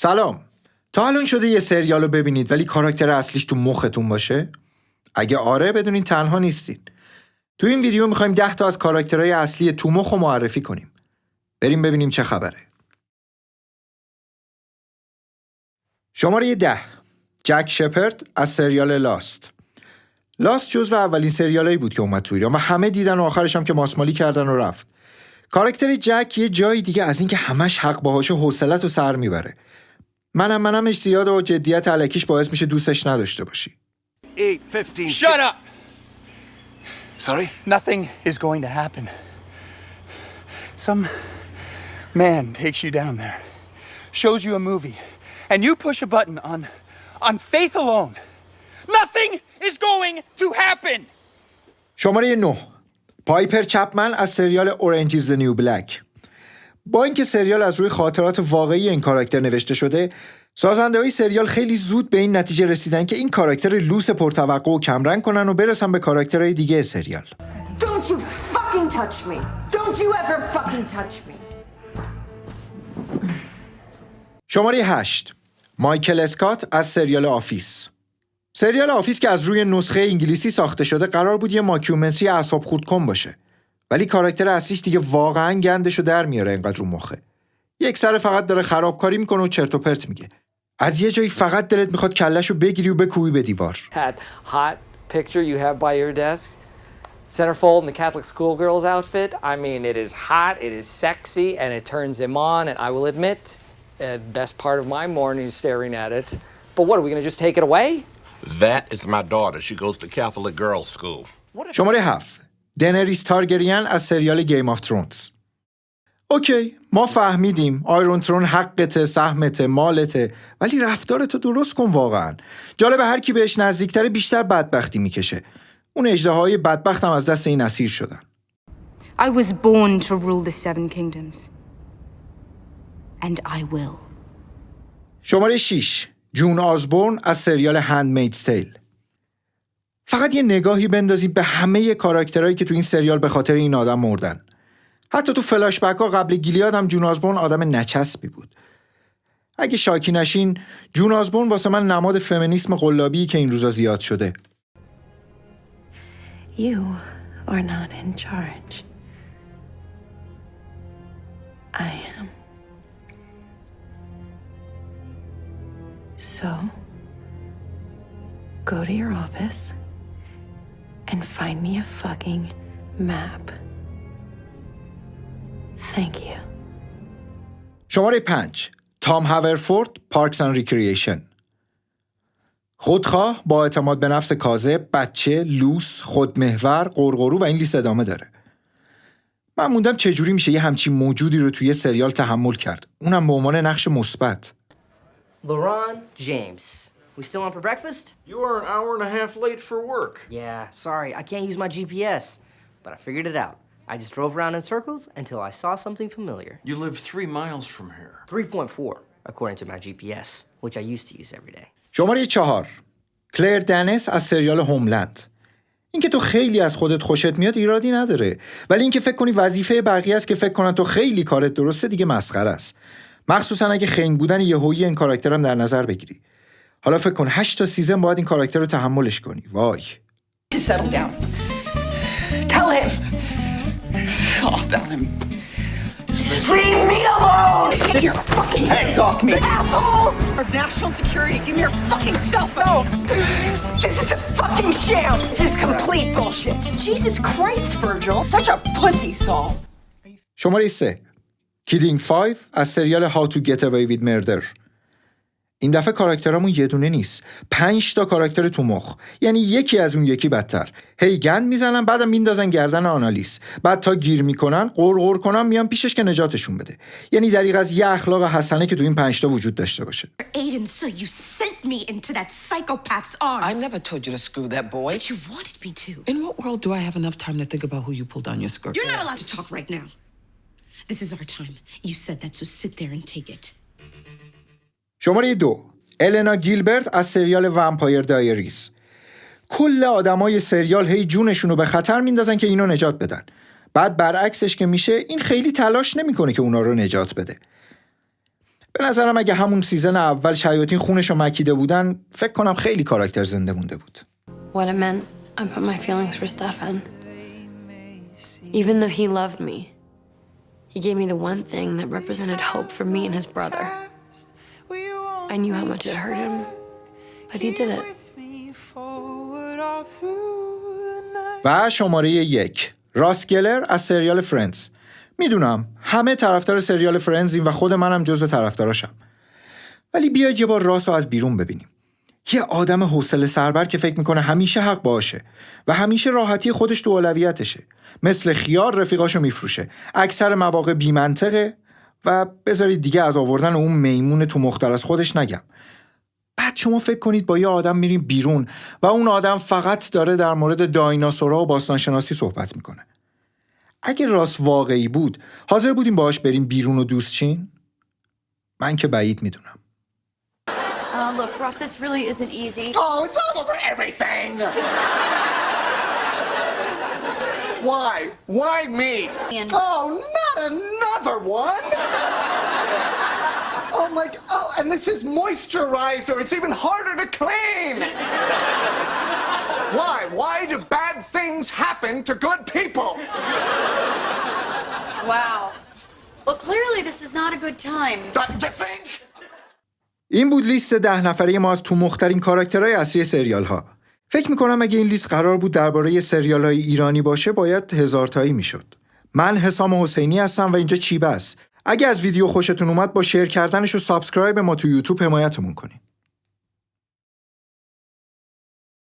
سلام. تا الان شده یه سریال رو ببینید ولی کاراکتر اصلیش تو مختون باشه؟ اگه آره بدونین تنها نیستین. تو این ویدیو میخوایم 10 تا از کاراکترهای اصلی تو مخ رو معرفی کنیم. بریم ببینیم چه خبره. شماره 10. جک شپرد از سریال لاست. لاست جزو اولین سریالایی بود که اومد تو ایران و همه دیدن و آخرش هم که ماسمالی کردن و رفت. کاراکتر جک یه جایی دیگه از این که همش حق باهاشه حوصله‌تو سر میبره. منمش زیاده و جدیت الکیش باعث میشه دوستش نداشته باشی. 8:15. Shut up! Sorry? Nothing is going to happen. Some man takes you down there, shows you a movie, and you push a button on faith alone. Nothing is going to happen! شماره 9. پایپر چپمن از سریال Orange is the New Black. با اینکه سریال از روی خاطرات واقعی این کاراکتر نوشته شده، سازنده‌های سریال خیلی زود به این نتیجه رسیدن که این کاراکتر لوس پرتوقع و کمرنگ کنن و برسن به کاراکترهای دیگه سریال. Don't you fucking touch me. Don't you ever fucking touch me. شماره 8. مایکل اسکات از سریال آفیس. سریال آفیس که از روی نسخه انگلیسی ساخته شده قرار بود یه ماکیومنتری اعصاب خردکن باشه. ولی کاراکتر اصلیش دیگه واقعاً گندشو در میاره اینقدر رو مخه. یک سر فقط داره خرابکاری میکنه و چرت و پرت میگه. از یه جایی فقط دلت میخواد کلهشو بگیری و بکوبی به دیوار. That hot picture you have by your desk, centerfold in the Catholic schoolgirl's outfit. I mean, it is hot, it is sexy, and it turns him on. And I will admit, best part of my morning is staring at it. But what, are we going to just take it away? That is my daughter. She goes to Catholic girls' school. شماره 7. دنریس تارگریان از سریال گیم آف ترونز. اوکی، ما فهمیدیم آیرون ترون حقته، سهمته، مالته، ولی رفتارتو درست کن واقعا. جالبه هر کی بهش نزدیکتره بیشتر بدبختی میکشه. اون اژدهاهای بدبخت هم از دست این اسیر شدن. I was born to rule the seven kingdoms. And I will. شماره 6. جون آزبورن از سریال هندمیدز تیل. فقط یه نگاهی بندازید به همه کاراکترهایی که تو این سریال به خاطر این آدم مردن. حتی تو فلاش بک ها قبل گیلیاد هم جون آزبورن آدم نچسبی بود. اگه شاکی نشین، جون آزبورن واسه من نماد فمینیسم قلابی که این روزا زیاد شده. You are not in charge. I am. So, go to your office and find me a fucking map. Thank you. شماره 5. تام هاورفورد، پارکس اند ریکرییشن. خودخواه، با اعتماد به نفس کاذب، بچه، لوس، خودمحور، قرقرو و این لیست ادامه داره. من موندم چجوری میشه یه همچین موجودی رو توی سریال تحمل کرد، اونم به عنوان نقش مثبت. LeBron James. We still on for breakfast? You are an hour and a half late for work. Yeah, sorry, I can't use my GPS. But I figured it out. I just drove around in circles until I saw something familiar. You live 3 miles from here. 3.4, according to my GPS, which I used to use every day. شماره 4. کلر دنیس از سریال هوملند. اینکه تو خیلی از خودت خوشت میاد ایرادی نداره، ولی اینکه فکر کنی وظیفه بقیه است که فکر کنن تو خیلی کارت درسته دیگه مسخره است. مخصوصا اگه خنگ بودن یهویی این کاراکترم در نظر بگیری. حالا فکر کن 8 تا سیزن باید این کاراکتر رو تحملش کنی. وای. Settle down. Tell him. Oh, tell him. Leave me alone! Get your fucking hands off me. Asshole! Our national security, give me your fucking cell phone! This is a fucking sham! This is complete bullshit! Jesus Christ, Virgil! Such a pussy, Saul! شماره 3. کیدینگ 5 از سریال How to Get Away with Murder. این دفعه کاراکترامون یه دونه نیست، 5 تا کاراکتر تو مخ، یعنی یکی از اون یکی بدتر. هی گند میزنن، بعدم میندازن گردن آنالیز، بعد تا گیر میکنن قرقر کنن میان پیشش که نجاتشون بده. یعنی دقیقاً از یه اخلاق حسنه که تو این 5 تا وجود داشته باشه. Aiden, so you sent me into that psychopath's arms. I never told you to screw that boy. But you wanted me to. In what world do I have enough time to think about who you pulled down your skirt? You're not allowed to talk right now. This is our time. You said that, so sit there and take it. شماره 2. النا گیلبرت از سریال ومپایر دایریز. کل آدمای سریال هی جونشونو به خطر میندازن که اینو نجات بدن. بعد برعکسش که میشه این خیلی تلاش نمیکنه که اونا رو نجات بده. به نظرم اگه همون سیزن اول شیاطین خونشو مکیده بودن، فکر کنم خیلی کاراکتر زنده مونده بود. What it meant, I put my feelings for Stefan. Even though he loved me, he gave me the one thing that represented hope for me and his brother. I knew how much it hurt him, but he did it. و شماره 1 راس گلر از سریال فرندز. میدونم همه طرفدار سریال فرندزیم و خود منم جزو طرفداراشم. ولی بیاید یه بار راس رو از بیرون ببینیم. یه آدم حوصله سربر که فکر میکنه همیشه حق باشه و همیشه راحتی خودش تو اولویتشه. مثل خیار رفیقاشو میفروشه. اکثر مواقع بی منطقه و بذارید دیگه از آوردن اون میمون تو مختل از خودش نگم. بعد شما فکر کنید با یه آدم میریم بیرون و اون آدم فقط داره در مورد دایناسورها و باستانشناسی صحبت میکنه. اگه راست واقعی بود حاضر بودیم باهاش بریم بیرون و دوست چین؟ من که بعید میدونم. Look, Ross, this really isn't easy. Oh, it's all over everything! Why? Why me? Oh, not another one! Oh my God, oh, and this is moisturizer. It's even harder to clean! Why? Why do bad things happen to good people? Wow. Well, clearly this is not a good time. You think? این بود لیست 10 نفره ما از تو مخترین کاراکترهای اصلی سریال ها. فکر میکنم اگه این لیست قرار بود درباره سریال های ایرانی باشه باید 1000 تایی میشد. من حسام حسینی هستم و اینجا چیبه است. اگه از ویدیو خوشتون اومد با شیر کردنش و سابسکرایب ما تو یوتیوب حمایتمون کنین.